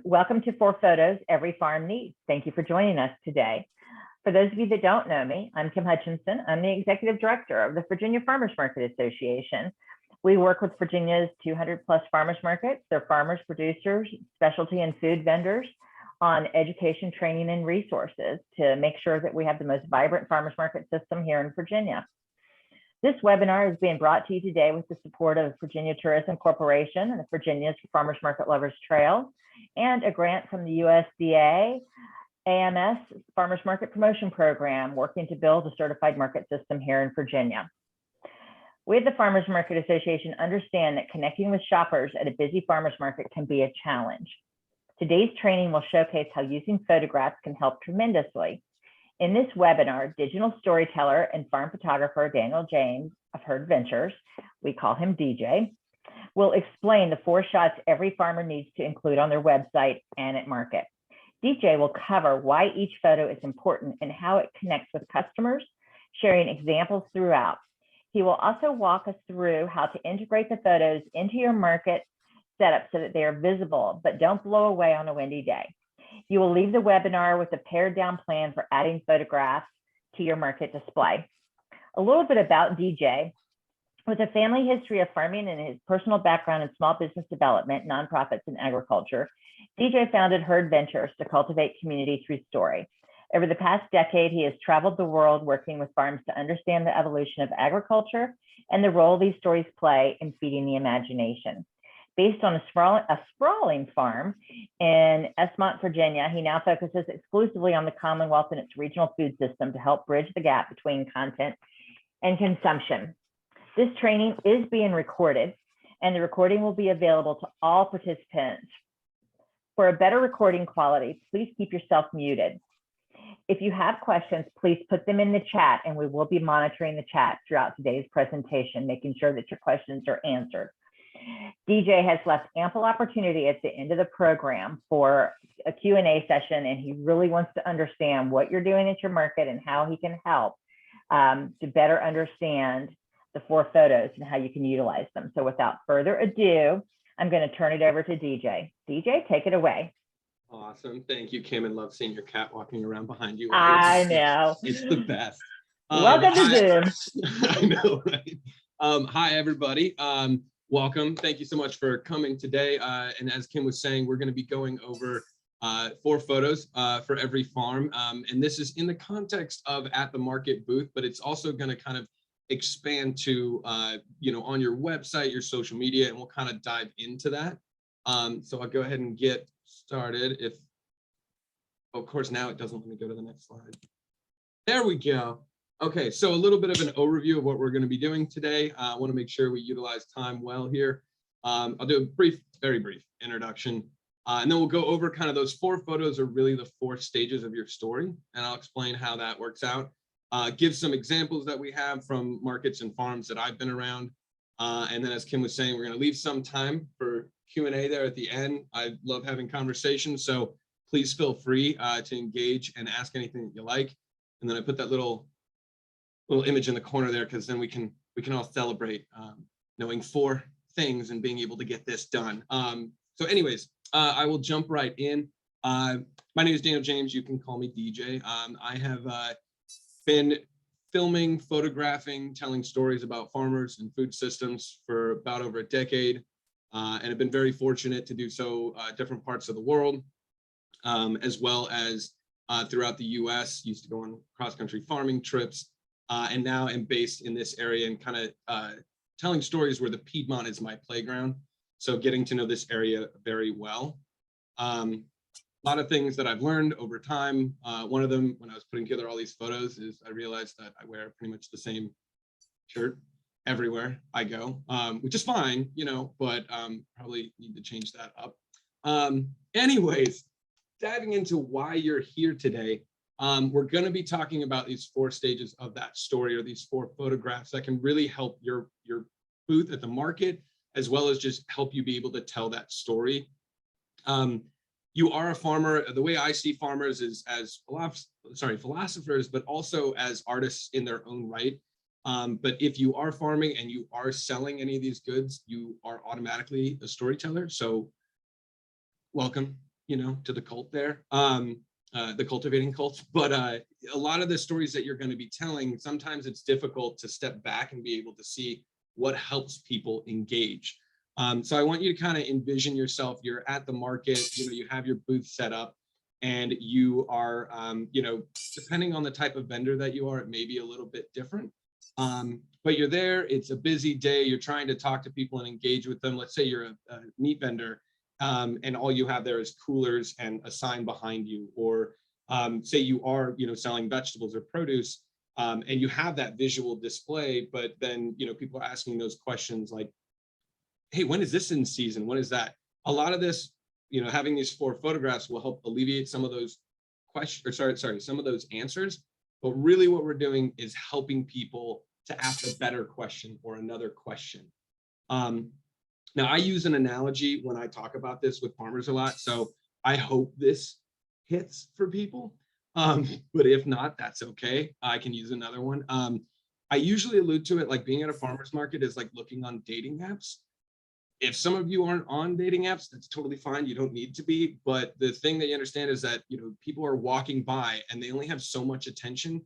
Welcome to 4 Photos Every Farm Needs. Thank you for joining us today. For those of you that don't know me, I'm Kim Hutchinson. I'm the Executive Director of the Virginia Farmers Market Association. We work with Virginia's 200 plus farmers markets, their farmers, producers, specialty and food vendors on education, training, and resources to make sure that we have the most vibrant farmers market system here in Virginia. This webinar is being brought to you today with the support of Virginia Tourism Corporation and the Virginia's Farmers Market Lovers Trail, and a grant from the USDA AMS Farmers Market Promotion Program, working to build a certified market system here in Virginia. We at the Farmers Market Association understand that connecting with shoppers at a busy farmers market can be a challenge. Today's training will showcase how using photographs can help tremendously. In this webinar, digital storyteller and farm photographer Daniel James of Herd Ventures, we call him DJ, will explain the 4 shots every farmer needs to include on their website and at market. DJ will cover why each photo is important and how it connects with customers, sharing examples throughout. He will also walk us through how to integrate the photos into your market setup so that they are visible, but don't blow away on a windy day. You will leave the webinar with a pared down plan for adding photographs to your market display. A little bit about DJ. With a family history of farming and his personal background in small business development, nonprofits, and agriculture, DJ founded Herd Ventures to cultivate community through story. Over the past decade, he has traveled the world working with farms to understand the evolution of agriculture and the role these stories play in feeding the imagination. Based on a sprawling farm in Esmont, Virginia, he now focuses exclusively on the Commonwealth and its regional food system to help bridge the gap between content and consumption. This training is being recorded, and the recording will be available to all participants. For a better recording quality, please keep yourself muted. If you have questions, please put them in the chat, and we will be monitoring the chat throughout today's presentation, making sure that your questions are answered. DJ has left ample opportunity at the end of the program for a Q&A session, and he really wants to understand what you're doing at your market and how he can help to better understand the 4 photos and how you can utilize them. So without further ado, I'm going to turn it over to DJ. DJ, take it away. Awesome. Thank you, Kim, and love seeing your cat walking around behind you. I know. It's the best. Welcome to Zoom. I know, right? Hi, everybody. Welcome. Thank you so much for coming today. And as Kim was saying, we're going to be going over 4 photos for every farm. And this is in the context of at the market booth, but it's also going to kind of expand to, on your website, your social media, and we'll kind of dive into that. So I'll go ahead and get started. Of course, now it doesn't let me go to the next slide. There we go. Okay, so a little bit of an overview of what we're going to be doing today. I want to make sure we utilize time well here. I'll do a very brief introduction, and then we'll go over kind of those 4 photos are really the 4 stages of your story, and I'll explain how that works out. Give some examples that we have from markets and farms that I've been around. And then as Kim was saying, we're going to leave some time for Q&A there at the end. I love having conversations, so please feel free to engage and ask anything that you like. And then I put that little image in the corner there because then we can all celebrate knowing 4 things and being able to get this done. So anyways, I will jump right in. My name is Daniel James. You can call me DJ. I have been filming, photographing, telling stories about farmers and food systems for about over a decade, and have been very fortunate to do so different parts of the world, as well as throughout the US. Used to go on cross-country farming trips, and now am based in this area and kind of telling stories where the Piedmont is my playground. So getting to know this area very well. A lot of things that I've learned over time. One of them, when I was putting together all these photos, is I realized that I wear pretty much the same shirt everywhere I go, which is fine, but probably need to change that up. Anyways, diving into why you're here today, we're going to be talking about these 4 stages of that story, or these 4 photographs that can really help your booth at the market, as well as just help you be able to tell that story. You are a farmer. The way I see farmers is as philosophers, but also as artists in their own right. But if you are farming and you are selling any of these goods, you are automatically a storyteller. So welcome. to the cult there, the cultivating cult. But a lot of the stories that you're going to be telling, sometimes it's difficult to step back and be able to see what helps people engage. So I want you to kind of envision yourself, you're at the market, you have your booth set up, and you are, depending on the type of vendor that you are, it may be a little bit different. But you're there, it's a busy day, you're trying to talk to people and engage with them. Let's say you're a meat vendor, and all you have there is coolers and a sign behind you, or say you are, selling vegetables or produce, and you have that visual display, but then, people are asking those questions like, hey, when is this in season? When is that? A lot of this, having these 4 photographs will help alleviate some of those questions, or sorry, some of those answers. But really what we're doing is helping people to ask a better question or another question. Now, I use an analogy when I talk about this with farmers a lot, so I hope this hits for people. But if not, that's okay. I can use another one. I usually allude to it like being at a farmer's market is like looking on dating apps. If some of you aren't on dating apps, that's totally fine. You don't need to be. But the thing that you understand is that, people are walking by and they only have so much attention.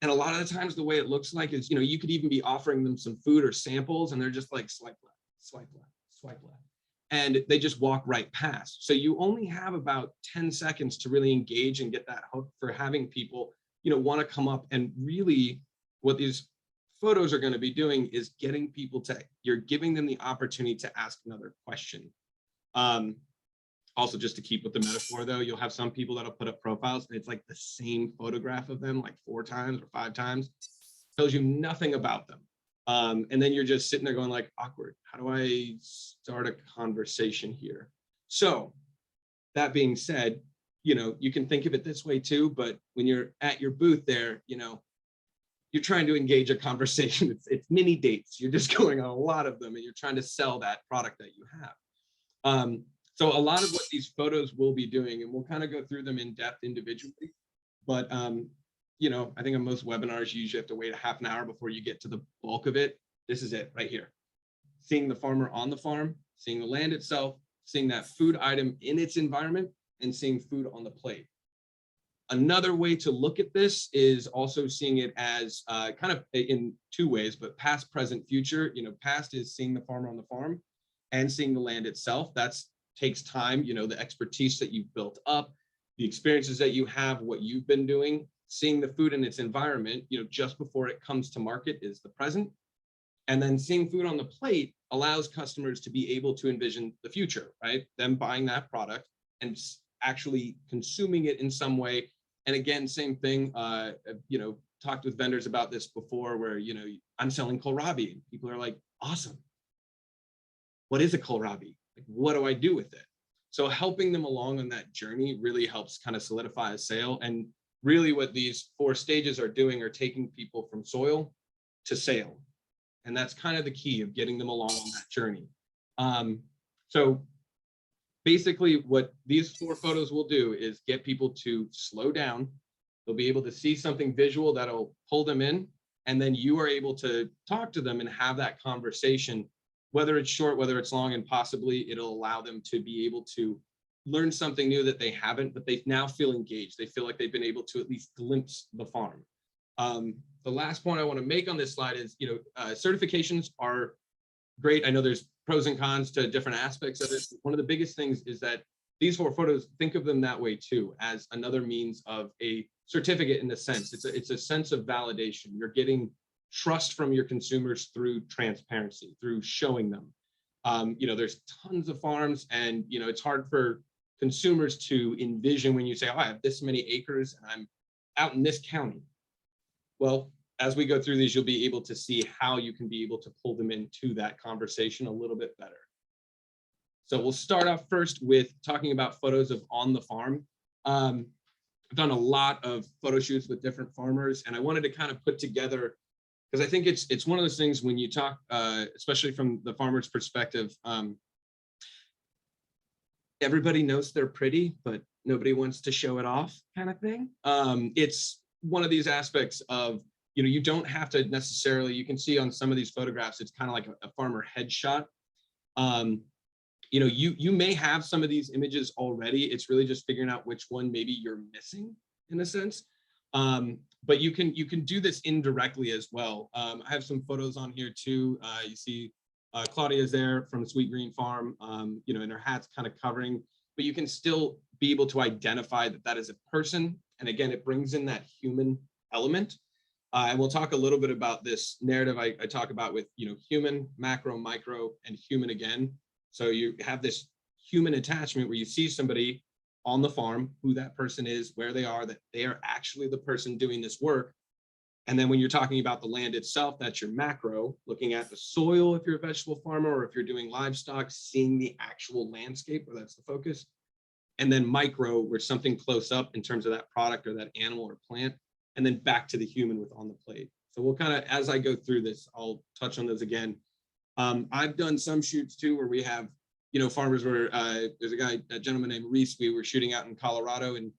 And a lot of the times the way it looks like is, you could even be offering them some food or samples and they're just like swipe left, swipe left, swipe left. And they just walk right past. So you only have about 10 seconds to really engage and get that hook for having people, want to come up. And really what these photos are going to be doing is getting people to, you're giving them the opportunity to ask another question. Also, just to keep with the metaphor though, you'll have some people that'll put up profiles and it's like the same photograph of them like 4 times or 5 times, tells you nothing about them. And then you're just sitting there going like, awkward. How do I start a conversation here? So that being said, you can think of it this way too, but when you're at your booth there, you're trying to engage a conversation. It's mini dates. You're just going on a lot of them and you're trying to sell that product that you have. So a lot of what these photos will be doing, and we'll kind of go through them in depth individually, but I think on most webinars, you usually have to wait a half an hour before you get to the bulk of it. This is it right here. Seeing the farmer on the farm, seeing the land itself, seeing that food item in its environment, and seeing food on the plate. Another way to look at this is also seeing it as kind of in 2 ways, but past, present, future. Past is seeing the farmer on the farm and seeing the land itself. That's takes time, the expertise that you've built up, the experiences that you have, what you've been doing. Seeing the food in its environment, just before it comes to market is the present. And then seeing food on the plate allows customers to be able to envision the future, right? Them buying that product and actually consuming it in some way. And again, same thing, talked with vendors about this before where, I'm selling kohlrabi. And people are like, awesome. What is a kohlrabi? Like, what do I do with it? So helping them along on that journey really helps kind of solidify a sale. And really what these 4 stages are doing are taking people from soil to sale. And that's kind of the key of getting them along on that journey. So basically what these 4 photos will do is get people to slow down. They'll be able to see something visual that'll pull them in. And then you are able to talk to them and have that conversation, whether it's short, whether it's long, and possibly it'll allow them to be able to learn something new that they haven't, but they now feel engaged. They feel like they've been able to at least glimpse the farm. The last point I want to make on this slide is, certifications are great. I know there's pros and cons to different aspects of it. One of the biggest things is that these 4 photos, think of them that way too, as another means of a certificate in a sense. It's a sense of validation. You're getting trust from your consumers through transparency, through showing them. There's tons of farms and, it's hard for consumers to envision when you say, oh, I have this many acres and I'm out in this county. Well, as we go through these, you'll be able to see how you can be able to pull them into that conversation a little bit better. So we'll start off first with talking about photos of on the farm. I've done a lot of photo shoots with different farmers, and I wanted to kind of put together, because I think it's one of those things when you talk, especially from the farmer's perspective, everybody knows they're pretty, but nobody wants to show it off kind of thing. It's one of these aspects of, you don't have to necessarily, you can see on some of these photographs, it's kind of like a farmer headshot. you may have some of these images already. It's really just figuring out which one maybe you're missing in a sense. But you can do this indirectly as well. I have some photos on here too. You see Claudia's there from Sweet Green Farm, and her hat's kind of covering, but you can still be able to identify that that is a person. And again, it brings in that human element. And we'll talk a little bit about this narrative I talk about with, human, macro, micro, and human again. So you have this human attachment where you see somebody on the farm, who that person is, where they are, that they are actually the person doing this work. And then when you're talking about the land itself, that's your macro, looking at the soil if you're a vegetable farmer, or if you're doing livestock, seeing the actual landscape, where that's the focus. And then micro, where something close up in terms of that product or that animal or plant, and then back to the human with on the plate. So we'll kind of, as I go through this, I'll touch on those again. I've done some shoots too, where we have, farmers where there's a gentleman named Reese, we were shooting out in Colorado, and,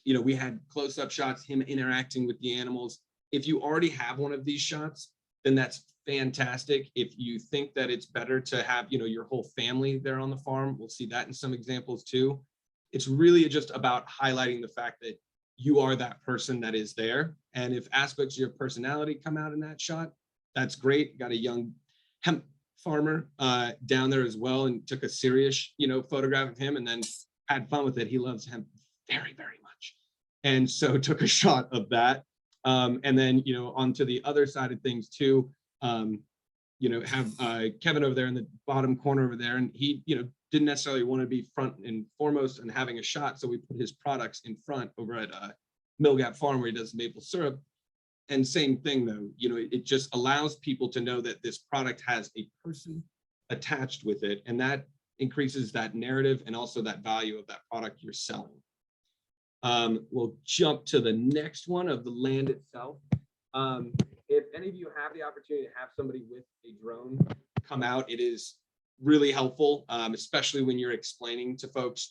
we had close-up shots, him interacting with the animals. If you already have one of these shots, then that's fantastic. If you think that it's better to have, your whole family there on the farm, we'll see that in some examples too. It's really just about highlighting the fact that you are that person that is there. And if aspects of your personality come out in that shot, that's great. Got a young hemp farmer down there as well, and took a serious, photograph of him, and then had fun with it. He loves hemp very, very much. And so took a shot of that. And then, onto the other side of things too, have Kevin over there in the bottom corner over there, and he, didn't necessarily want to be front and foremost and having a shot. So we put his products in front over at Mill Gap Farm, where he does maple syrup. And same thing though, it just allows people to know that this product has a person attached with it, and that increases that narrative and also that value of that product you're selling. We'll jump to the next one of the land itself. If any of you have the opportunity to have somebody with a drone come out, it is really helpful, especially when you're explaining to folks,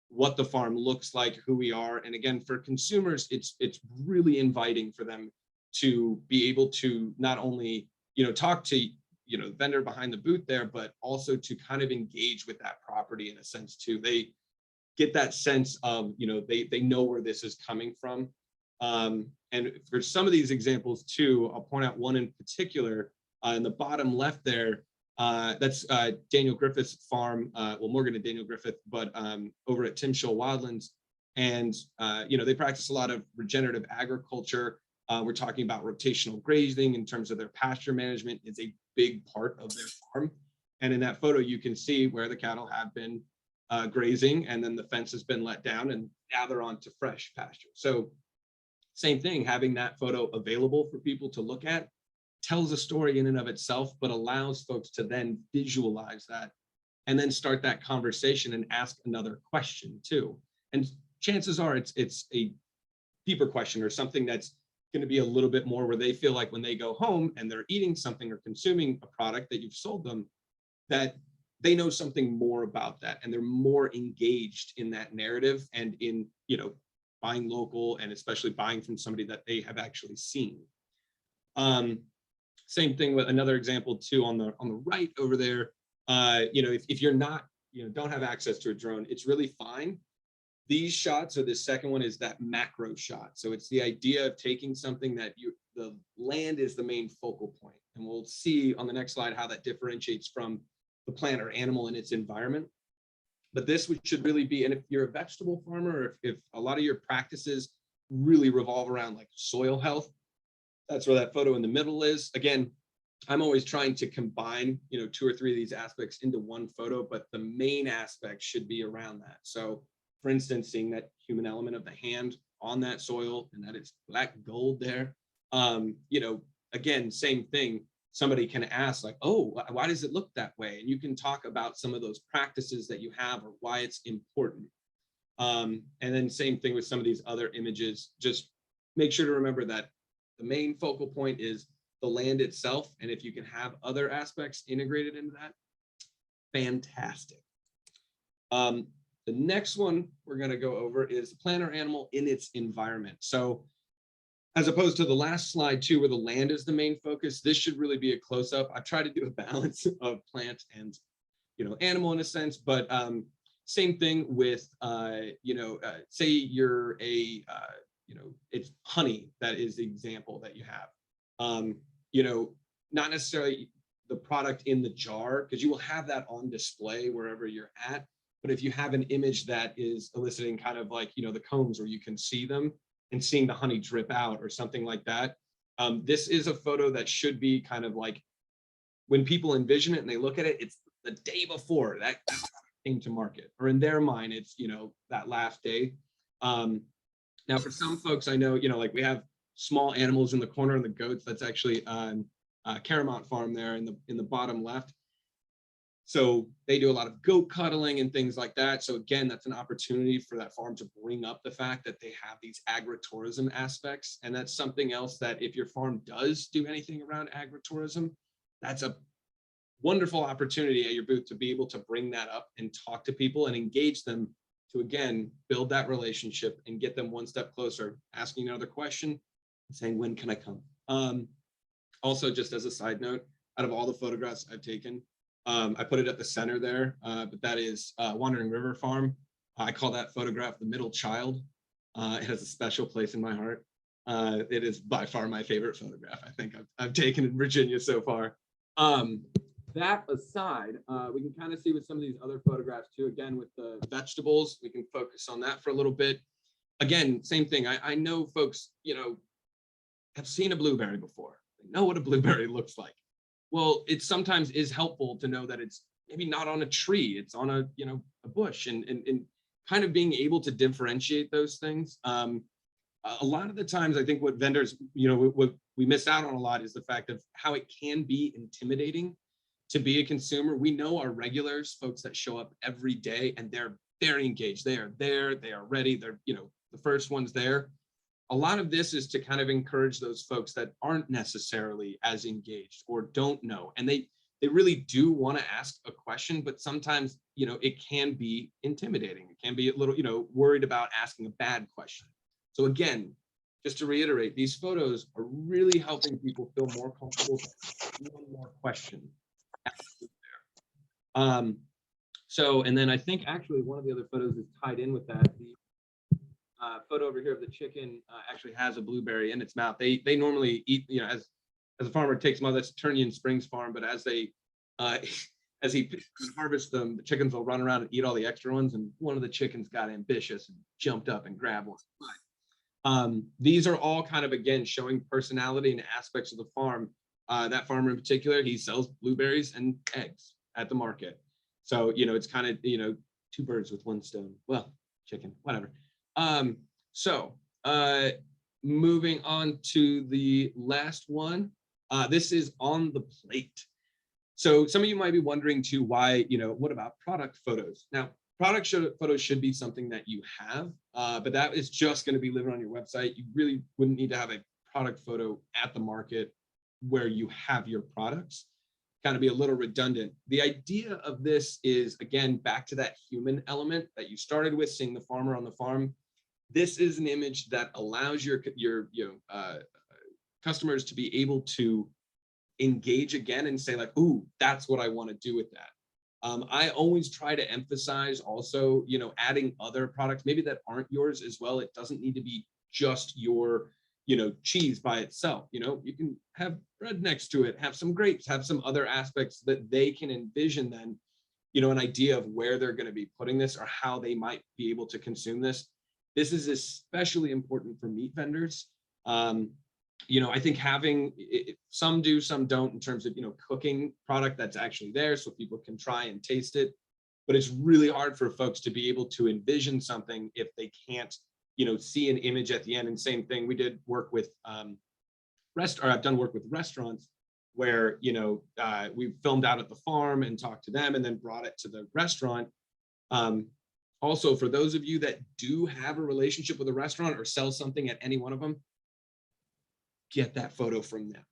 what the farm looks like, who we are. And again, for consumers, it's really inviting for them to be able to not only, talk to, the vendor behind the booth there, but also to kind of engage with that property in a sense too. They get that sense of, they know where this is coming from. And for some of these examples too, I'll point out one in particular in the bottom left there. That's Daniel Griffith's farm, Morgan and Daniel Griffith, but over at Tim Shoal Wildlands. And, they practice a lot of regenerative agriculture. We're talking about rotational grazing in terms of their pasture management is a big part of their farm. And in that photo, you can see where the cattle have been grazing, and then the fence has been let down, and now they're on to fresh pasture. So same thing, having that photo available for people to look at tells a story in and of itself, but allows folks to then visualize that and then start that conversation and ask another question too. And chances are it's a deeper question, or something that's going to be a little bit more where they feel like when they go home and they're eating something or consuming a product that you've sold them, that they know something more about that, and they're more engaged in that narrative and in, buying local, and especially buying from somebody that they have actually seen. Same thing with another example too on the right over there. If you're not, don't have access to a drone, it's really fine. These shots, or the second one, is that macro shot. So it's the idea of taking something that the land is the main focal point. And we'll see on the next slide how that differentiates from the plant or animal in its environment. But this should really be, and if you're a vegetable farmer, or if a lot of your practices really revolve around like soil health, that's where that photo in the middle is. Again, I'm always trying to combine, 2 or 3 of these aspects into one photo, but the main aspect should be around that. So for instance, seeing that human element of the hand on that soil, and that it's black gold there. Again, same thing. Somebody can ask like, oh, why does it look that way? And you can talk about some of those practices that you have or why it's important. And then same thing with some of these other images. Just make sure to remember that the main focal point is the land itself. And if you can have other aspects integrated into that, fantastic. The next one we're going to go over is plant or animal in its environment. So as opposed to the last slide too, where the land is the main focus, this should really be a close-up. I've tried to do a balance of plant and animal in a sense, but same thing with, say you're it's honey that is the example that you have. Not necessarily the product in the jar, because you will have that on display wherever you're at. But if you have an image that is eliciting kind of like, the combs where you can see them and seeing the honey drip out or something like that, this is a photo that should be kind of like, when people envision it and they look at it, it's the day before that came to market, or in their mind, it's, that last day. Now, for some folks, I know, like we have small animals in the corner and the goats. That's actually on Caramount Farm there in the bottom left. So they do a lot of goat cuddling and things like that. So again, that's an opportunity for that farm to bring up the fact that they have these agritourism aspects. And that's something else that if your farm does do anything around agritourism, that's a wonderful opportunity at your booth to be able to bring that up and talk to people and engage them to, again, build that relationship and get them one step closer, asking another question and saying, when can I come? Also, just as a side note, out of all the photographs I've taken, I put it at the center there, but that is Wandering River Farm. I call that photograph the middle child. It has a special place in my heart. It is by far my favorite photograph I think I've taken in Virginia so far. That aside, we can kind of see with some of these other photographs too, again, with the vegetables, we can focus on that for a little bit. Again, same thing. I know folks, have seen a blueberry before. They know what a blueberry looks like. Well, it sometimes is helpful to know that it's maybe not on a tree, it's on a bush, and kind of being able to differentiate those things. A lot of the times, I think what vendors, what we miss out on a lot is the fact of how it can be intimidating to be a consumer. We know our regulars, folks that show up every day, and they're very engaged. They are there, they are ready, they're, the first ones there. A lot of this is to kind of encourage those folks that aren't necessarily as engaged or don't know. And they really do want to ask a question, but sometimes, it can be intimidating. It can be a little, worried about asking a bad question. So again, just to reiterate, these photos are really helping people feel more comfortable asking one more question. So, and then I think actually one of the other photos is tied in with that. The photo over here of the chicken actually has a blueberry in its mouth. They normally eat, as a farmer takes them out. That's Turnian Springs Farm, but as they as he harvests them, the chickens will run around and eat all the extra ones. And one of the chickens got ambitious and jumped up and grabbed one. These are all kind of, again, showing personality and aspects of the farm. That farmer in particular, he sells blueberries and eggs at the market. So, it's kind of, two birds with one stone. Well, chicken, whatever. Moving on to the last one. This is on the plate. So some of you might be wondering too, why, what about product photos? Now, product photos should be something that you have, but that is just going to be living on your website. You really wouldn't need to have a product photo at the market where you have your products. Kind of be a little redundant. The idea of this is, again, back to that human element that you started with, seeing the farmer on the farm. This is an image that allows your customers to be able to engage again and say like, ooh, that's what I want to do with that. I always try to emphasize also, adding other products, maybe that aren't yours as well. It doesn't need to be just your, cheese by itself. You can have bread next to it, have some grapes, have some other aspects that they can envision then, an idea of where they're going to be putting this or how they might be able to consume this. This is especially important for meat vendors. I think having some do, some don't in terms of, cooking product that's actually there so people can try and taste it. But it's really hard for folks to be able to envision something if they can't, see an image at the end. And same thing, we did work with I've done work with restaurants where, we filmed out at the farm and talked to them and then brought it to the restaurant. Also, for those of you that do have a relationship with a restaurant or sell something at any one of them, get that photo from them.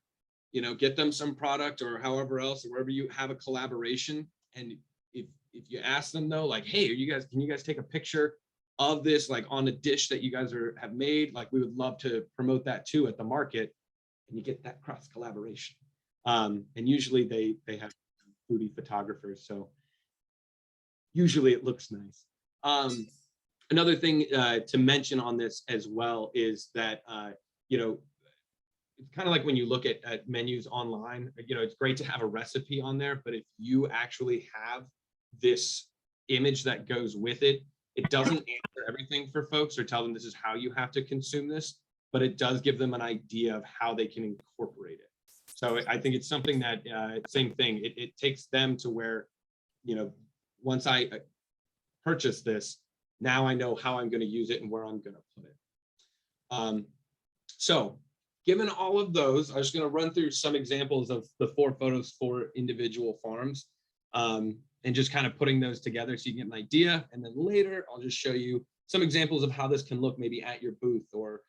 Get them some product or however else, or wherever you have a collaboration. And if you ask them though, like, hey, can you guys take a picture of this, like on a dish that you guys have made? Like, we would love to promote that too at the market. And you get that cross collaboration. And usually they have foodie photographers. So usually it looks nice. Another thing to mention on this as well is that, you know, it's kind of like when you look at menus online, you know, it's great to have a recipe on there, but if you actually have this image that goes with it, it doesn't answer everything for folks or tell them this is how you have to consume this, but it does give them an idea of how they can incorporate it. So I think it's something that, same thing, it takes them to where, you know, once I purchase this, now I know how I'm going to use it and where I'm going to put it. So given all of those, I'm just going to run through some examples of the 4 photos for individual farms, and just kind of putting those together so you can get an idea. And then later, I'll just show you some examples of how this can look maybe at your booth or,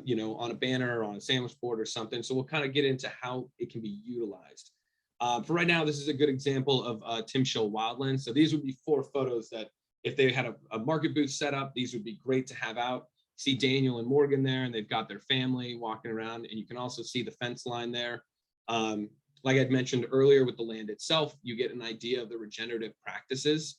you know, on a banner or on a sandwich board or something. So we'll kind of get into how it can be utilized. For right now, this is a good example of Tim Show Wildlands. So these would be 4 photos that if they had a market booth set up, these would be great to have out. See Daniel and Morgan there, and they've got their family walking around, and you can also see the fence line there. Like I'd mentioned earlier with the land itself, you get an idea of the regenerative practices.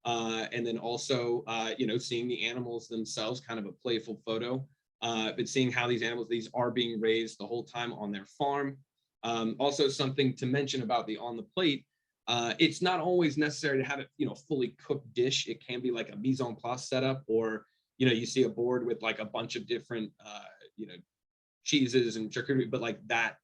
And then also, you know, seeing the animals themselves, kind of a playful photo, but seeing how these animals, these are being raised the whole time on their farm. Also something to mention about the on the plate, it's not always necessary to have it, you know, fully cooked dish. It can be like a mise en place setup, or, you know, you see a board with like a bunch of different, you know, cheeses and charcuterie, but like that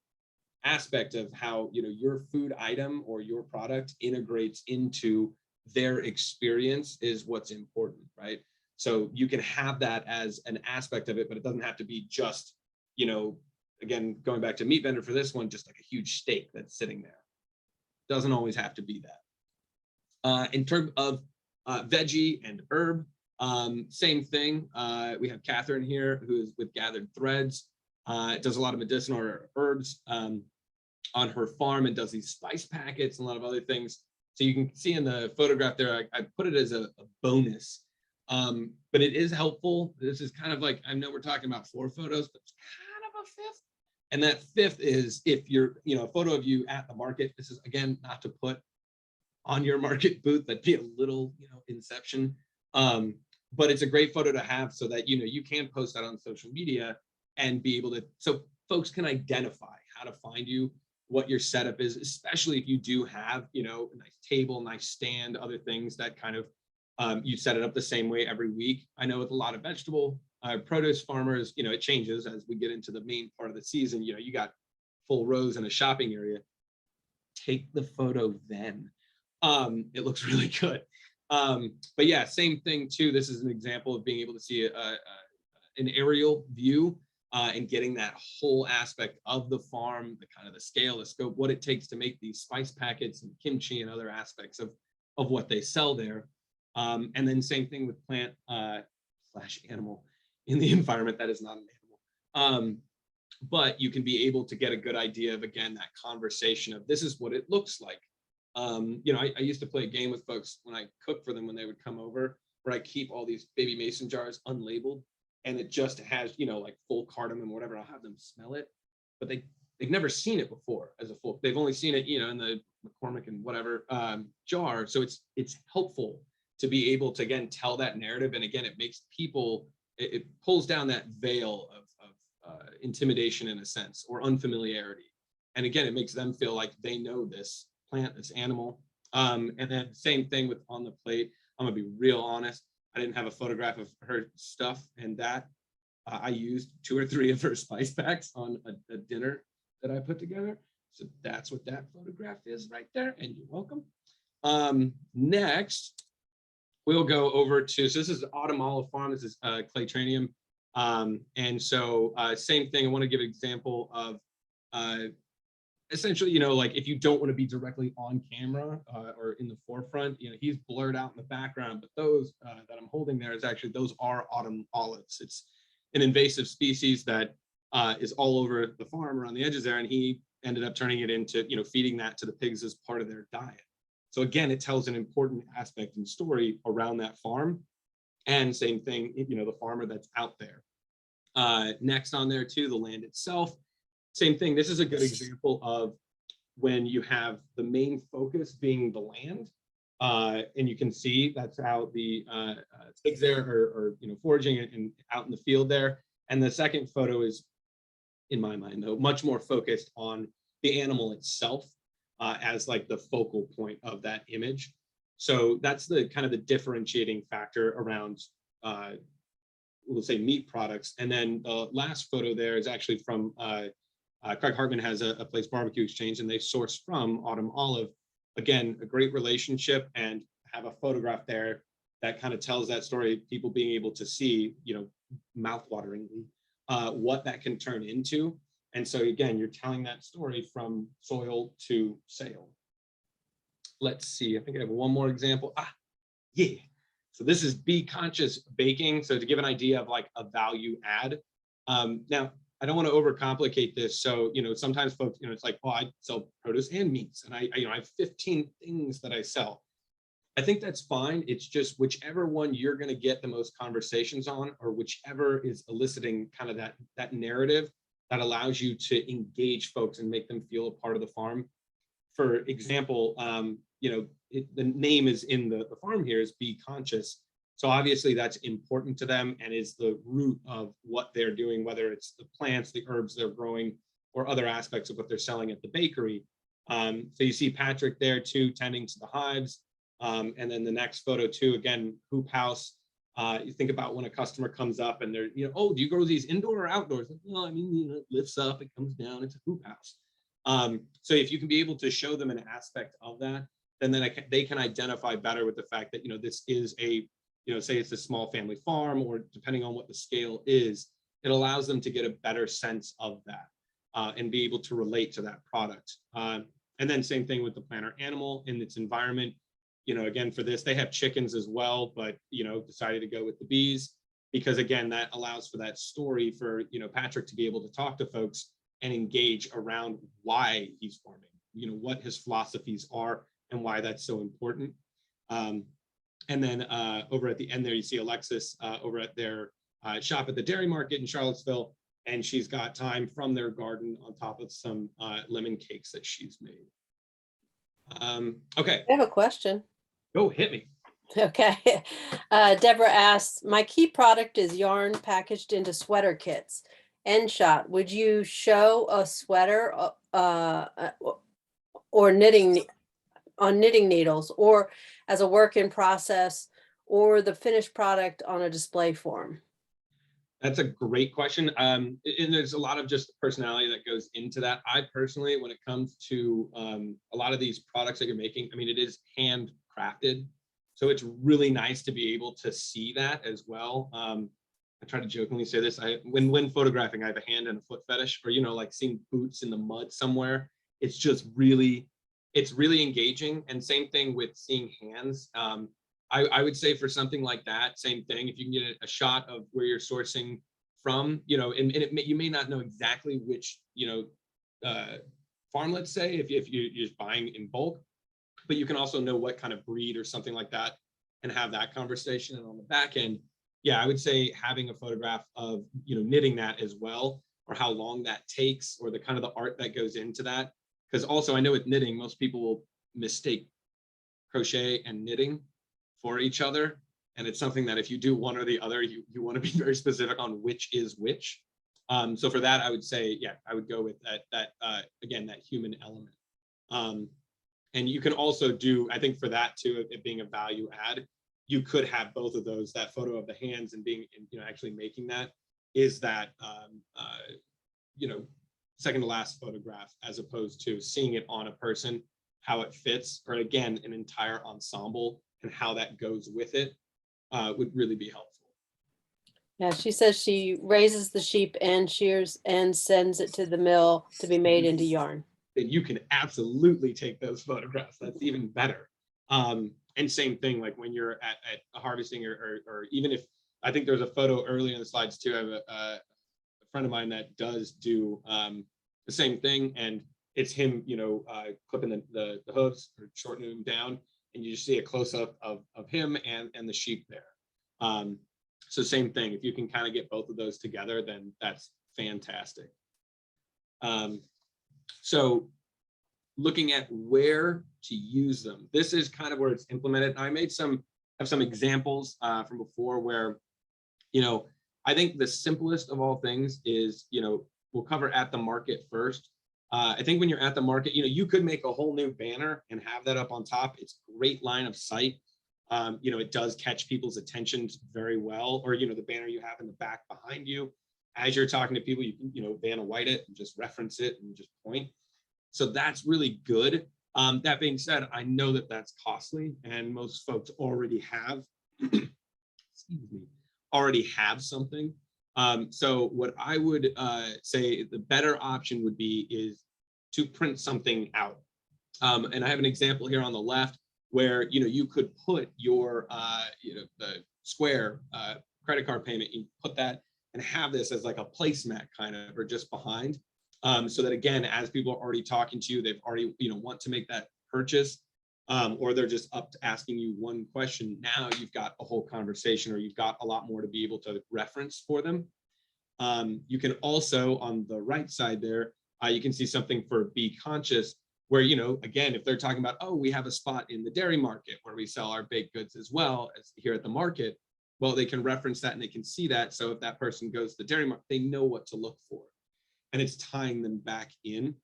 aspect of how, you know, your food item or your product integrates into their experience is what's important, right? So you can have that as an aspect of it, but it doesn't have to be just, you know, again, going back to meat vendor for this one, just like a huge steak that's sitting there. Doesn't always have to be that. In terms of veggie and herb, same thing. We have Catherine here, who is with Gathered Threads. Does a lot of medicinal herbs on her farm and does these spice packets and a lot of other things. So you can see in the photograph there, I put it as a bonus, but it is helpful. This is kind of like, I know we're talking about 4 photos, but it's kind of a 5th. And that 5th is if you're, you know, a photo of you at the market. This is, again, not to put on your market booth, that'd be a little, you know, inception. But it's a great photo to have so that, you know, you can post that on social media and be able to, so folks can identify how to find you, what your setup is, especially if you do have, you know, a nice table, nice stand, other things that kind of, you set it up the same way every week. I know with a lot of vegetable produce farmers, you know, it changes as we get into the main part of the season. You know, you got full rows in a shopping area. Take the photo then. It looks really good. But yeah, same thing too. This is an example of being able to see an aerial view and getting that whole aspect of the farm, the kind of the scale, the scope, what it takes to make these spice packets and kimchi and other aspects of what they sell there. And then same thing with plant slash animal in the environment that is not an animal. But you can be able to get a good idea of, again, that conversation of this is what it looks like. You know, I used to play a game with folks when I cooked for them when they would come over, where I keep all these baby mason jars unlabeled, and it just has, you know, like full cardamom or whatever. I'll have them smell it, but they've never seen it before as a full. They've only seen it, you know, in the McCormick and whatever jar. So it's helpful to be able to, again, tell that narrative, and again, it makes people, it pulls down that veil of intimidation in a sense, or unfamiliarity, and again, it makes them feel like they know this plant, this animal. And then same thing with on the plate. I'm gonna be real honest. I didn't have a photograph of her stuff, and that I used 2 or 3 of her spice packs on a dinner that I put together. So that's what that photograph is right there, and you're welcome. Next, we'll go over to, so this is Autumn Olive Farm. This is Claytranium. And so same thing, I want to give an example of essentially, you know, like if you don't want to be directly on camera or in the forefront, you know, he's blurred out in the background, but those that I'm holding there is actually, those are autumn olives. It's an invasive species that is all over the farm around the edges there, and he ended up turning it into, you know, feeding that to the pigs as part of their diet. So again, it tells an important aspect and story around that farm. And same thing, you know, the farmer that's out there. Next on there too, the land itself. Same thing. This is a good example of when you have the main focus being the land, And you can see that's how the pigs there are foraging and out in the field there. And the second photo is, in my mind, though, much more focused on the animal itself as like the focal point of that image. So that's the kind of the differentiating factor around, we'll say, meat products. And then the last photo there is actually from Craig Hartman has a place, Barbecue Exchange, and they source from Autumn Olive. Again, a great relationship, and have a photograph there that kind of tells that story, people being able to see, mouthwateringly, what that can turn into. And so again, you're telling that story from soil to sale. Let's see, I think I have one more example. Yeah. So this is Be Conscious Baking. So to give an idea of like a value add. Now, I don't want to overcomplicate this. So, sometimes folks, it's like, oh, I sell produce and meats, and I have 15 things that I sell. I think that's fine. It's just whichever one you're going to get the most conversations on, or whichever is eliciting kind of that narrative that allows you to engage folks and make them feel a part of the farm. For example, the name is in the farm here is Be Conscious. So obviously that's important to them and is the root of what they're doing, whether it's the plants, the herbs they're growing, or other aspects of what they're selling at the bakery. So you see Patrick there too, tending to the hives. And then the next photo too, again, hoop house. You think about when a customer comes up and they're, oh, do you grow these indoor or outdoors? Like, well, I mean, it lifts up, it comes down, it's a hoop house. So if you can be able to show them an aspect of that, then they can identify better with the fact that, this is a, say it's a small family farm, or depending on what the scale is, it allows them to get a better sense of that and be able to relate to that product. And then same thing with the plant or animal in its environment. Again, for this, they have chickens as well, but, decided to go with the bees because, again, that allows for that story for, Patrick to be able to talk to folks and engage around why he's farming, what his philosophies are and why that's so important. And then over at the end there, you see Alexis over at their shop at the dairy market in Charlottesville, and she's got thyme from their garden on top of some lemon cakes that she's made. Okay. I have a question. Go, hit me. Okay. Deborah asks, my key product is yarn packaged into sweater kits. End shot. Would you show a sweater or knitting on knitting needles, or as a work in process, or the finished product on a display form? That's a great question. And there's a lot of just personality that goes into that. I personally, when it comes to a lot of these products that you're making, I mean, it is handcrafted. So it's really nice to be able to see that as well. I try to jokingly say this, when photographing, I have a hand and a foot fetish, or, like seeing boots in the mud somewhere. It's just really, it's really engaging. And same thing with seeing hands. I would say for something like that, same thing. If you can get a shot of where you're sourcing from, and you may not know exactly which, farm, let's say, if you're just buying in bulk, but you can also know what kind of breed or something like that and have that conversation. And on the back end, yeah, I would say having a photograph of, knitting that as well, or how long that takes, or the kind of the art that goes into that. Because also I know with knitting, most people will mistake crochet and knitting for each other. And it's something that if you do one or the other, you want to be very specific on which is which. So for that, I would say, yeah, I would go with that again, that human element. And you can also do, I think for that too, it being a value add, you could have both of those, that photo of the hands and being, actually making that is that, second to last photograph, as opposed to seeing it on a person, how it fits, or again, an entire ensemble and how that goes with it would really be helpful. Yeah, she says she raises the sheep and shears and sends it to the mill to be made into yarn. Then you can absolutely take those photographs. That's even better. And same thing, like when you're at harvesting, or even if, I think there's a photo early in the slides too. I have a friend of mine that does do the same thing, and it's him, clipping the hooves or shortening them down, and you just see a close up of him and the sheep there. So same thing, if you can kind of get both of those together, then that's fantastic. So looking at where to use them. This is kind of where it's implemented. I have some examples from before where, I think the simplest of all things is, we'll cover at the market first. I think when you're at the market, you could make a whole new banner and have that up on top. It's great line of sight. It does catch people's attention very well. Or, the banner you have in the back behind you, as you're talking to people, you can, Vanna White it and just reference it and just point. So that's really good. That being said, I know that that's costly, and most folks already have, excuse me, already have something. So what I would say the better option would be is to print something out. And I have an example here on the left where, you could put your, the Square credit card payment, you put that and have this as like a placemat kind of, or just behind. So that again, as people are already talking to you, they've already, want to make that purchase, or they're just up to asking you one question. Now you've got a whole conversation, or you've got a lot more to be able to reference for them. You can also, on the right side there, you can see something for Be Conscious, where, again, if they're talking about, oh, we have a spot in the dairy market where we sell our baked goods as well as here at the market, well, they can reference that and they can see that. So if that person goes to the dairy market, they know what to look for. And it's tying them back in.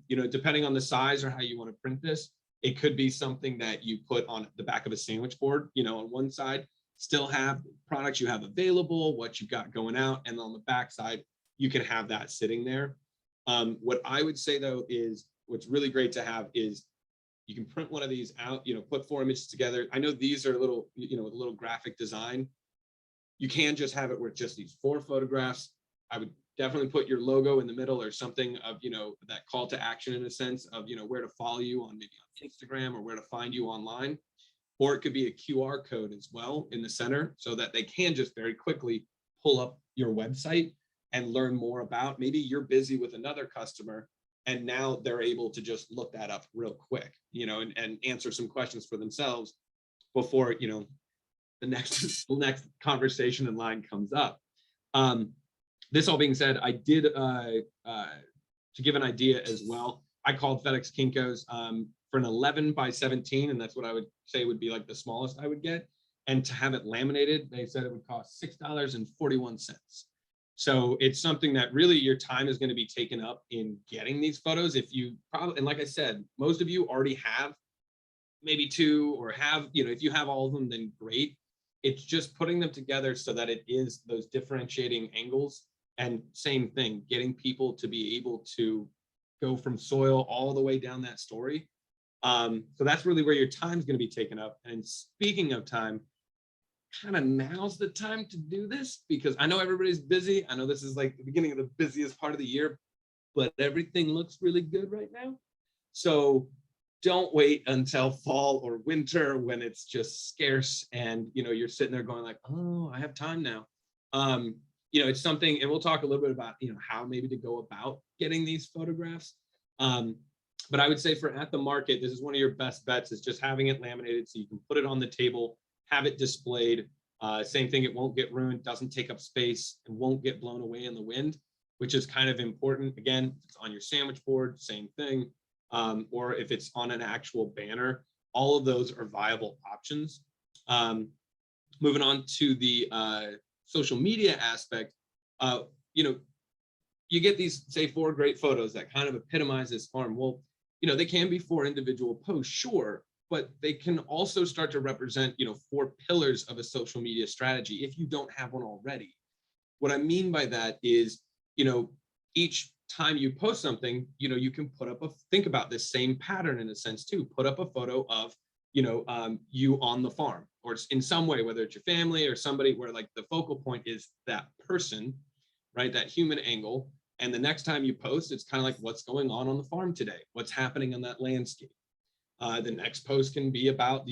Depending on the size or how you want to print this, it could be something that you put on the back of a sandwich board, on one side, still have products you have available, what you've got going out, and on the back side, you can have that sitting there. What I would say though is what's really great to have is you can print one of these out, put 4 images together. I know these are a little, with a little graphic design. You can just have it with just these 4 photographs. I would definitely put your logo in the middle, or something of, that call to action in a sense of, where to follow you on, maybe on Instagram, or where to find you online. Or it could be a QR code as well in the center, so that they can just very quickly pull up your website and learn more about, maybe you're busy with another customer and now they're able to just look that up real quick, and answer some questions for themselves before, the next conversation in line comes up. This all being said, I did, to give an idea as well, I called FedEx Kinko's for an 11 by 17, and that's what I would say would be like the smallest I would get. And to have it laminated, they said it would cost $6.41. So it's something that really your time is going to be taken up in getting these photos. If you probably, and like I said, most of you already have maybe 2, or have, if you have all of them, then great. It's just putting them together so that it is those differentiating angles. And same thing, getting people to be able to go from soil all the way down that story. So that's really where your time is going to be taken up. And speaking of time, kind of now's the time to do this, because I know everybody's busy. I know this is like the beginning of the busiest part of the year, but everything looks really good right now. So don't wait until fall or winter when it's just scarce and, you're sitting there going like, oh, I have time now. It's something, and we'll talk a little bit about, how maybe to go about getting these photographs. But I would say for at the market, this is one of your best bets, is just having it laminated so you can put it on the table, have it displayed. Same thing, it won't get ruined, doesn't take up space, and won't get blown away in the wind, which is kind of important. Again, if it's on your sandwich board, same thing. Or if it's on an actual banner, all of those are viable options. Moving on to the social media aspect, you get these, say, 4 great photos that kind of epitomize this farm. Well, they can be 4 individual posts, sure, but they can also start to represent, 4 pillars of a social media strategy if you don't have one already. What I mean by that is, each time you post something, you can put up think about this same pattern in a sense too, put up a photo of, you on the farm, or in some way, whether it's your family or somebody, where like the focal point is that person, right? That human angle. And the next time you post, it's kind of like, what's going on the farm today? What's happening on that landscape? The next post can be about,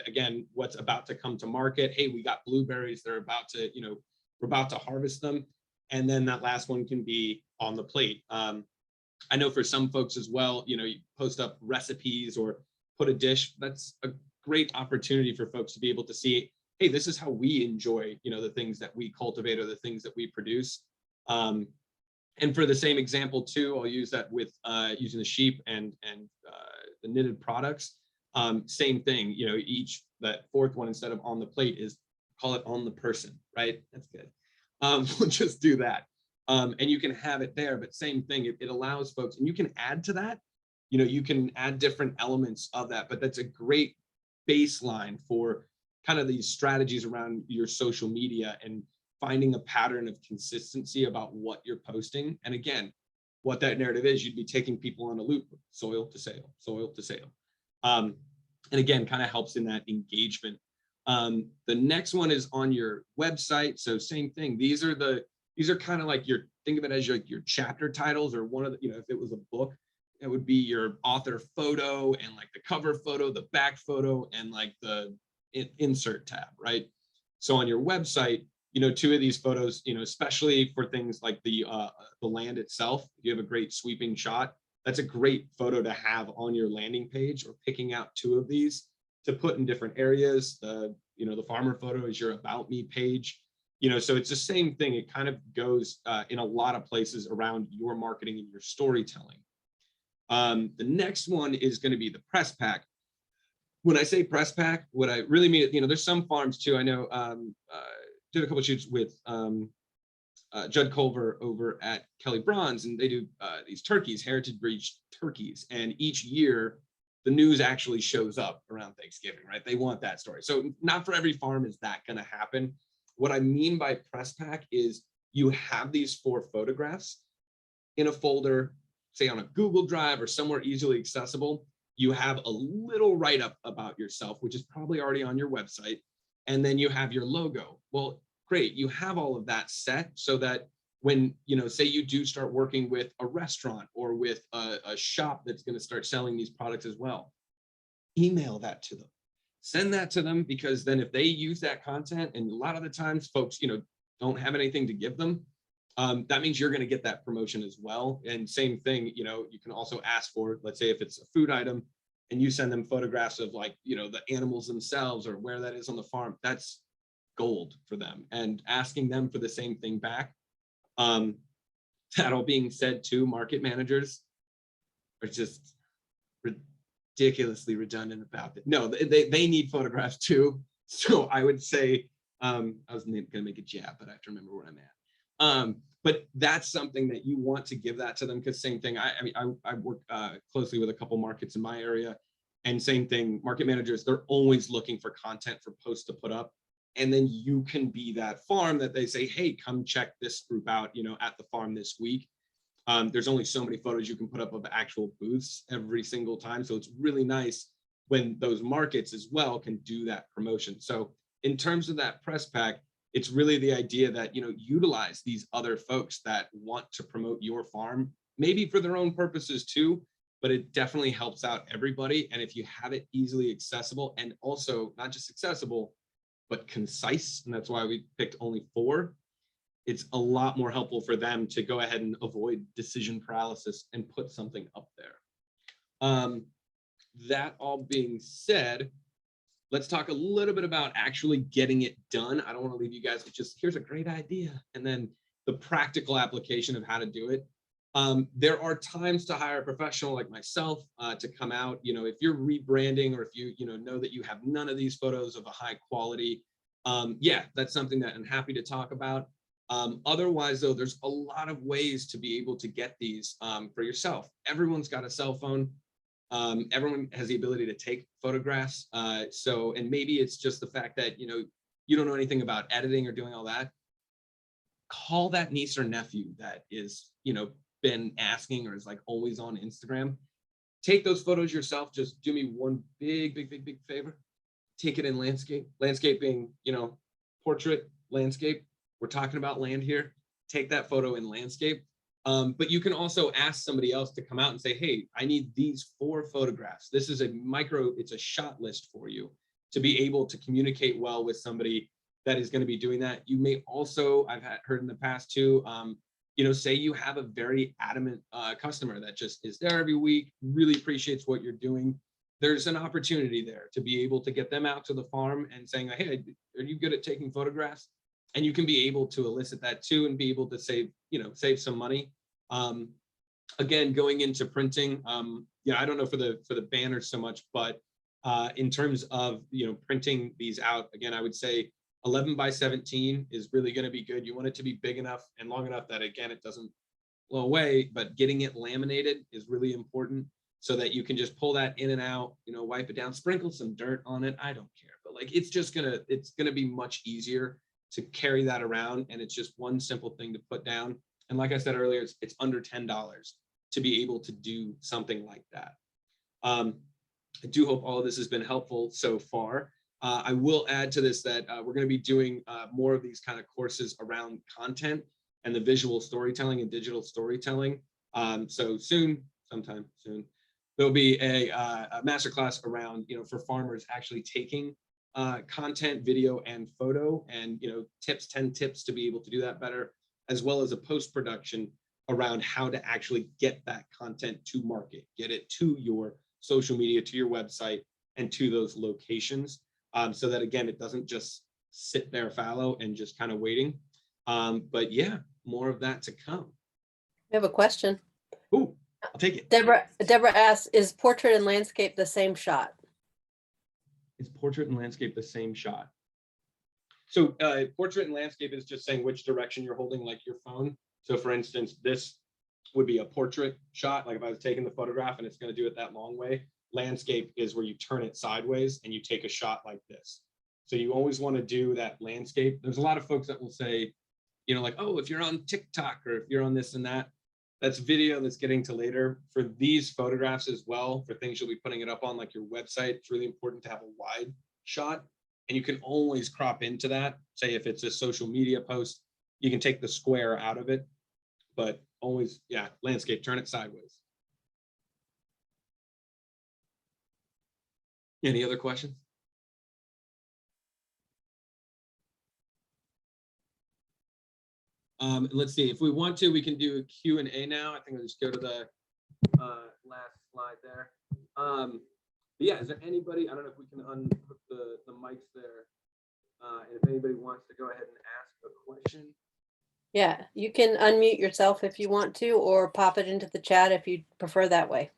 again, what's about to come to market. Hey, we got blueberries. They're about to, we're about to harvest them. And then that last one can be on the plate. I know for some folks as well, you post up recipes or put a dish. That's a great opportunity for folks to be able to see, hey, this is how we enjoy, the things that we cultivate or the things that we produce. And for the same example too, I'll use that with using the sheep and the knitted products. Same thing, you know, that fourth one instead of on the plate is call it on the person, right? That's good. We'll just do that. And you can have it there, but same thing, it allows folks, and you can add to that, you know, you can add different elements of that, but that's a great baseline for kind of these strategies around your social media and finding a pattern of consistency about what you're posting. And again, what that narrative is, you'd be taking people on a loop, soil to sale, soil to sale. And again, kind of helps in that engagement. The next one is on your website. So same thing. These are kind of like think of it as your chapter titles, or one of the, you know, if it was a book, it would be your author photo and like the cover photo, the back photo, and like the insert tab, right? So on your website, you know, two of these photos, you know, especially for things like the land itself, if you have a great sweeping shot, that's a great photo to have on your landing page, or picking out two of these to put in different areas. You know, the farmer photo is your about me page, you know, so it's the same thing. It kind of goes in a lot of places around your marketing and your storytelling. The next one is going to be the press pack. When I say press pack, what I really mean, you know, there's some farms too. I know did a couple of shoots with Judd Culver over at Kelly Bronze, and they do these turkeys, heritage breed turkeys, and each year the news actually shows up around Thanksgiving, right? They want that story. So not for every farm is that going to happen. What I mean by press pack is you have these 4 photographs in a folder, say on a Google Drive or somewhere easily accessible. You have a little write-up about yourself, which is probably already on your website. And then you have your logo. Well, great. You have all of that set so that when, you know, say you do start working with a restaurant or with a shop that's going to start selling these products as well, email that to them, send that to them, because then if they use that content, and a lot of the times folks, you know, don't have anything to give them, that means you're going to get that promotion as well. And same thing, you know, you can also ask for, let's say if it's a food item and you send them photographs of, like, you know, the animals themselves or where that is on the farm, that's gold for them. And asking them for the same thing back. That all being said too, market managers are just ridiculously redundant about it. No, they need photographs too. So I would say, I was going to make a jab, but I have to remember where I'm at. But that's something that you want to give that to them, because same thing, I mean, I work closely with a couple markets in my area, and same thing, market managers, they're always looking for content for posts to put up. And then you can be that farm that they say, hey, come check this group out, you know, at the farm this week. There's only so many photos you can put up of actual booths every single time. So it's really nice when those markets as well can do that promotion. So in terms of that press pack, it's really the idea that, you know, utilize these other folks that want to promote your farm, maybe for their own purposes too, but it definitely helps out everybody. And if you have it easily accessible, and also not just accessible, but concise, and that's why we picked only 4, it's a lot more helpful for them to go ahead and avoid decision paralysis and put something up there. That all being said, let's talk a little bit about actually getting it done. I don't want to leave you guys with just, here's a great idea, and then the practical application of how to do it. There are times to hire a professional like myself to come out. You know, if you're rebranding, or if you know that you have none of these photos of a high quality, yeah, that's something that I'm happy to talk about. Otherwise, though, there's a lot of ways to be able to get these for yourself. Everyone's got a cell phone. Everyone has the ability to take photographs. And maybe it's just the fact that, you know, you don't know anything about editing or doing all that. Call that niece or nephew that is, you know, been asking or is like always on Instagram. Take those photos yourself. Just do me one big favor. Take it in landscape. Landscape being, you know, portrait, landscape. We're talking about land here. Take that photo in landscape. But you can also ask somebody else to come out and say, hey, I need these 4 photographs. This is it's a shot list for you to be able to communicate well with somebody that is going to be doing that. You may also, I've heard in the past too, you know, say you have a very adamant customer that just is there every week, really appreciates what you're doing. There's an opportunity there to be able to get them out to the farm and saying, hey, are you good at taking photographs? And you can be able to elicit that too, and be able to save some money. Again, going into printing, yeah, I don't know for the banners so much, but in terms of printing these out, again, I would say 11 by 17 is really going to be good. You want it to be big enough and long enough that, again, it doesn't blow away, but getting it laminated is really important so that you can just pull that in and out, wipe it down, sprinkle some dirt on it. I don't care, but like, it's gonna be much easier to carry that around. And it's just one simple thing to put down. And like I said earlier, it's under $10 to be able to do something like that. I do hope all of this has been helpful so far. I will add to this that we're going to be doing more of these kind of courses around content and the visual storytelling and digital storytelling. So sometime soon, there'll be a masterclass around, for farmers actually taking content, video, and photo, and 10 tips to be able to do that better, as well as a post-production around how to actually get that content to market, get it to your social media, to your website, and to those locations, so that, again, it doesn't just sit there fallow and just kind of waiting. But yeah, more of that to come. I have a question. Ooh, I'll take it. Deborah asks, is portrait and landscape the same shot? Is portrait and landscape the same shot? So portrait and landscape is just saying which direction you're holding, like your phone. So for instance, this would be a portrait shot. Like if I was taking the photograph and it's going to do it that long way. Landscape is where you turn it sideways and you take a shot like this. So you always want to do that landscape. There's a lot of folks that will say, like, oh, if you're on TikTok or if you're on this and that, that's video that's getting to later. For these photographs as well, for things you'll be putting it up on, like your website, it's really important to have a wide shot. And you can always crop into that. Say if it's a social media post, you can take the square out of it, but always, yeah, landscape, turn it sideways. Any other questions? Let's see, if we want to, we can do a Q&A now. I think I'll just go to the last slide there. But yeah, is there anybody, I don't know if we can unhook the mics there. And if anybody wants to go ahead and ask a question. Yeah, you can unmute yourself if you want to, or pop it into the chat if you prefer that way.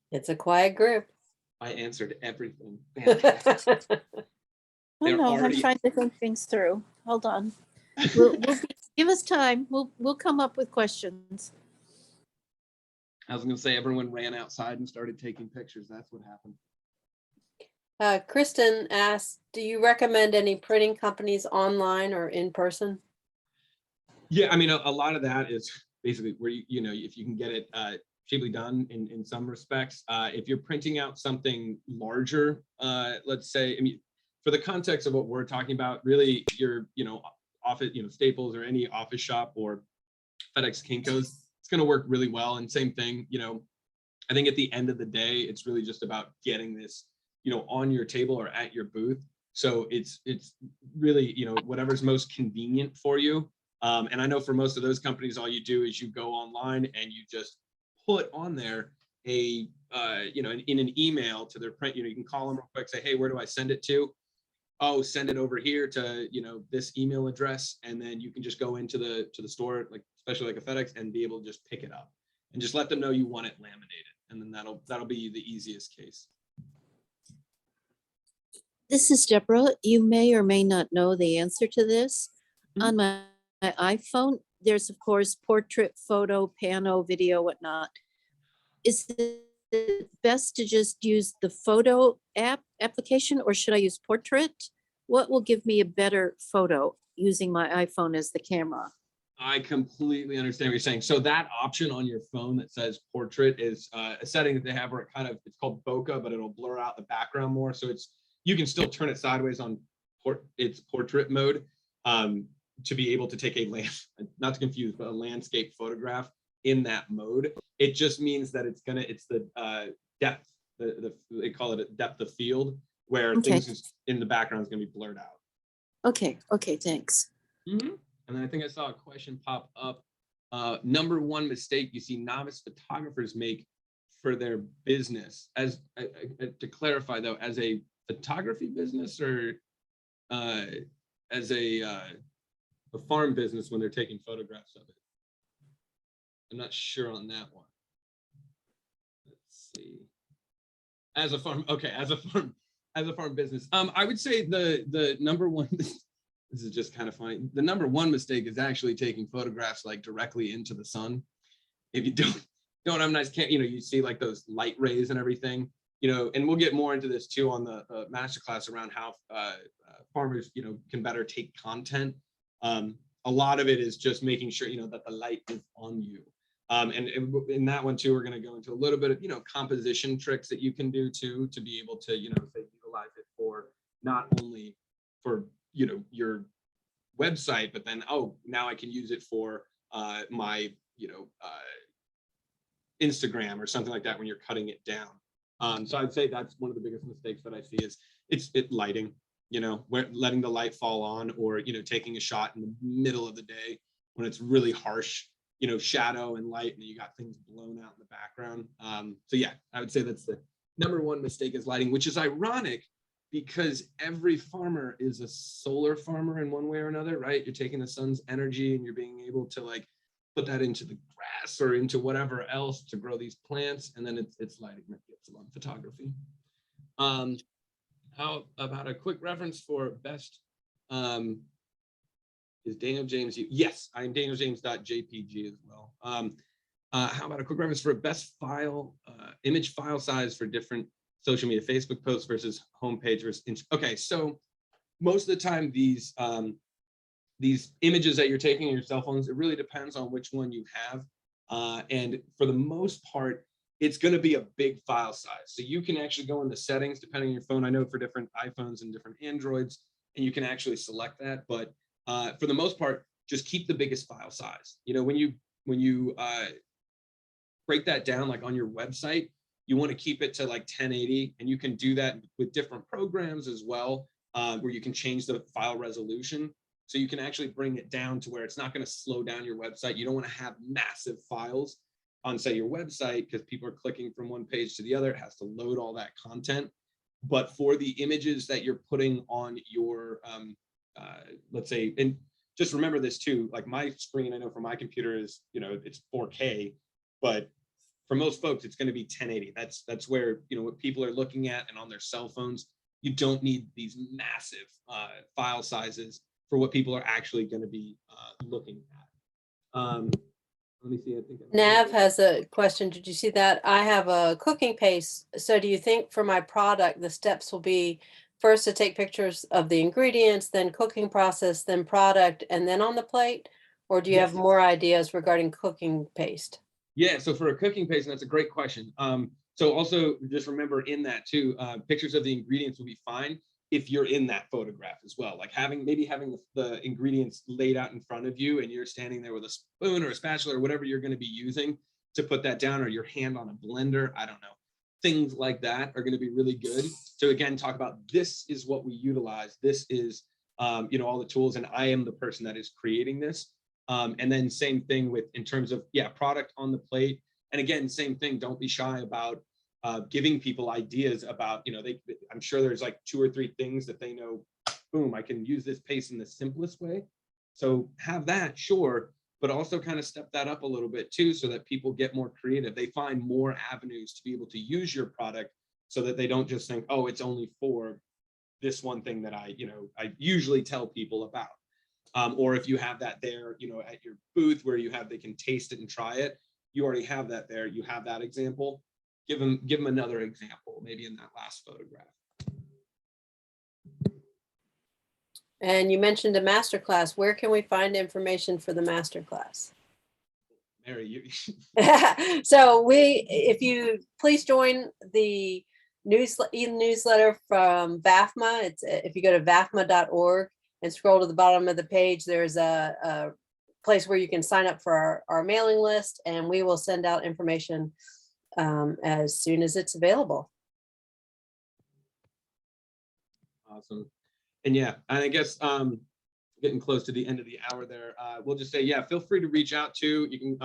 It's a quiet group. I answered everything. Oh no, I'm trying to think things through. Hold on. Give us time. We'll come up with questions. I was going to say everyone ran outside and started taking pictures. That's what happened. Kristen asked, do you recommend any printing companies online or in person? Yeah, I mean, a lot of that is basically where if you can get it cheaply done in some respects. If you're printing out something larger, let's say, I mean, for the context of what we're talking about, really your office, Staples or any office shop or FedEx Kinko's, it's going to work really well. And same thing, I think at the end of the day, it's really just about getting this, on your table or at your booth. So it's really, whatever's most convenient for you. And I know for most of those companies, all you do is you go online and you just put on there in an email to their print, you can call them real quick, say, hey, where do I send it to? Oh, send it over here to, this email address. And then you can just go into the store, like especially like a FedEx, and be able to just pick it up and just let them know you want it laminated. And then that'll be the easiest case. This is Deborah. You may or may not know the answer to this. On my iPhone, there's of course portrait, photo, pano, video, whatnot. Is it best to just use the photo application, or should I use portrait? What will give me a better photo using my iPhone as the camera? I completely understand what you're saying. So that option on your phone that says portrait is a setting that they have where it's called bokeh, but it'll blur out the background more. So you can still turn it sideways on its portrait mode to be able to take not to confuse, but a landscape photograph in that mode. It just means that it's the depth, they call it a depth of field, where things in the background is going to be blurred out. Okay, thanks. Mm-hmm. And then I think I saw a question pop up. Number one mistake you see novice photographers make for their business. As to clarify though, as a photography business or as a farm business when they're taking photographs of it? I'm not sure on that one. Let's see. As a farm, okay, as a farm business. I would say the number one, this is just kind of funny. The number one mistake is actually taking photographs like directly into the sun. If you don't have nice, you see like those light rays and everything, and we'll get more into this too on the masterclass around how farmers, can better take content. A lot of it is just making sure, that the light is on you. And in that one too, we're going to go into a little bit of, composition tricks that you can do too, to be able to, say utilize it for not only for, your website, but then, oh, now I can use it for my, Instagram or something like that when you're cutting it down. So I'd say that's one of the biggest mistakes that I see is it's lighting, letting the light fall on, or, taking a shot in the middle of the day when it's really harsh, shadow and light, and you got things blown out in the background. So yeah, I would say that's the number one mistake is lighting, which is ironic because every farmer is a solar farmer in one way or another, right? You're taking the sun's energy and you're being able to like put that into the grass or into whatever else to grow these plants, and then it's lighting that gets them on photography. How about a quick reference for best? Is Daniel James? Yes, I'm danieljames.jpg as well. How about a quick reference for best file, image file size for different social media, Facebook posts versus homepage versus okay, so most of the time these images that you're taking on your cell phones, it really depends on which one you have. And for the most part, it's going to be a big file size. So you can actually go in the settings depending on your phone. I know for different iPhones and different Androids, and you can actually select that. But for the most part, just keep the biggest file size. When you break that down, like on your website, you want to keep it to like 1080, and you can do that with different programs as well, where you can change the file resolution. So you can actually bring it down to where it's not going to slow down your website. You don't want to have massive files on, say, your website, because people are clicking from one page to the other. It has to load all that content. But for the images that you're putting on your, let's say, and just remember this too, like my screen, I know for my computer is, it's 4K, but for most folks, it's going to be 1080. That's where, what people are looking at, and on their cell phones, you don't need these massive file sizes for what people are actually going to be looking at. Let me see. I think Nav has a question. Did you see that? I have a cooking paste. So do you think for my product, the steps will be first to take pictures of the ingredients, then cooking process, then product, and then on the plate? Or do you have more ideas regarding cooking paste? Yeah, so for a cooking paste, and that's a great question. So also just remember in that too, pictures of the ingredients will be fine if you're in that photograph as well. Like having the ingredients laid out in front of you, and you're standing there with a spoon or a spatula or whatever you're going to be using to put that down, or your hand on a blender, I don't know. Things like that are going to be really good. So again, talk about this is what we utilize. This is, all the tools, and I am the person that is creating this. And then same thing with in terms of, product on the plate. And again, same thing, don't be shy about giving people ideas about, I'm sure there's like 2 or 3 things that they know, boom, I can use this paste in the simplest way. So have that, sure, but also kind of step that up a little bit too, so that people get more creative. They find more avenues to be able to use your product, so that they don't just think, oh, it's only for this one thing that I usually tell people about. Or if you have that there, at your booth where they can taste it and try it, you already have that there. You have that example. Give them another example, maybe in that last photograph. And you mentioned a masterclass. Where can we find information for the masterclass? Mary, you. So if you please join the newsletter from VAFMA. It's if you go to vafma.org and scroll to the bottom of the page, there's a place where you can sign up for our mailing list, and we will send out information as soon as it's available. Awesome. And and I guess getting close to the end of the hour there, we'll just say, feel free to reach out to, you can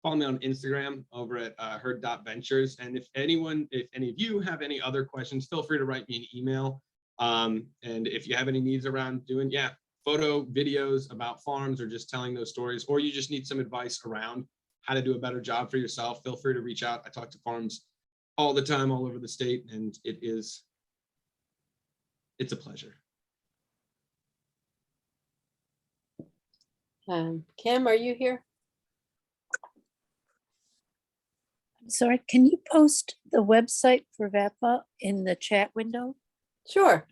follow me on Instagram over at herd.ventures. And if any of you have any other questions, feel free to write me an email. And if you have any needs around doing, photo videos about farms or just telling those stories, or you just need some advice around how to do a better job for yourself, feel free to reach out. I talk to farms all the time, all over the state, and it's a pleasure. Kim, are you here? Sorry, can you post the website for VAPA in the chat window? Sure.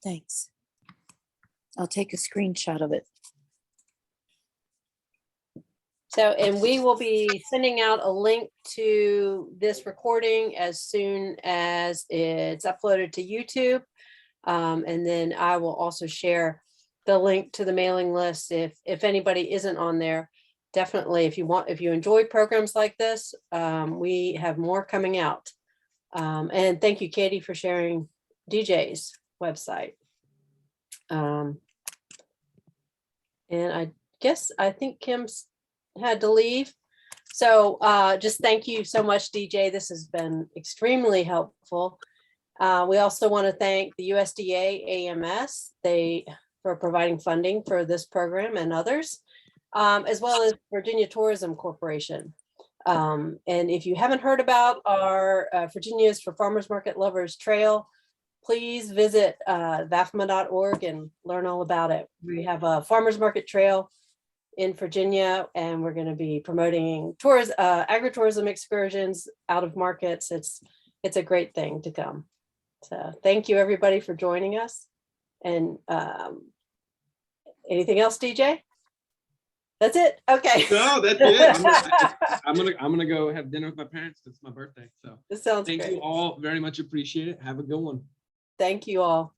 Thanks. I'll take a screenshot of it. So, and we will be sending out a link to this recording as soon as it's uploaded to YouTube. And then I will also share the link to the mailing list. If anybody isn't on there, definitely, if you enjoy programs like this, we have more coming out. And thank you, Katie, for sharing DJ's website. And I think Kim's had to leave. So just thank you so much, DJ. This has been extremely helpful. We also want to thank the USDA AMS for providing funding for this program and others, as well as Virginia Tourism Corporation. And if you haven't heard about our Virginia's for Farmers Market Lovers Trail, please visit vafma.org and learn all about it. We have a farmers market trail in Virginia, and we're going to be promoting agritourism excursions out of markets. It's a great thing to come. So thank you, everybody, for joining us. And anything else, DJ? That's it. Okay. No, that's it. I'm gonna go have dinner with my parents. It's my birthday. So This sounds thank great. you all very much. Appreciate it. Have a good one. Thank you all.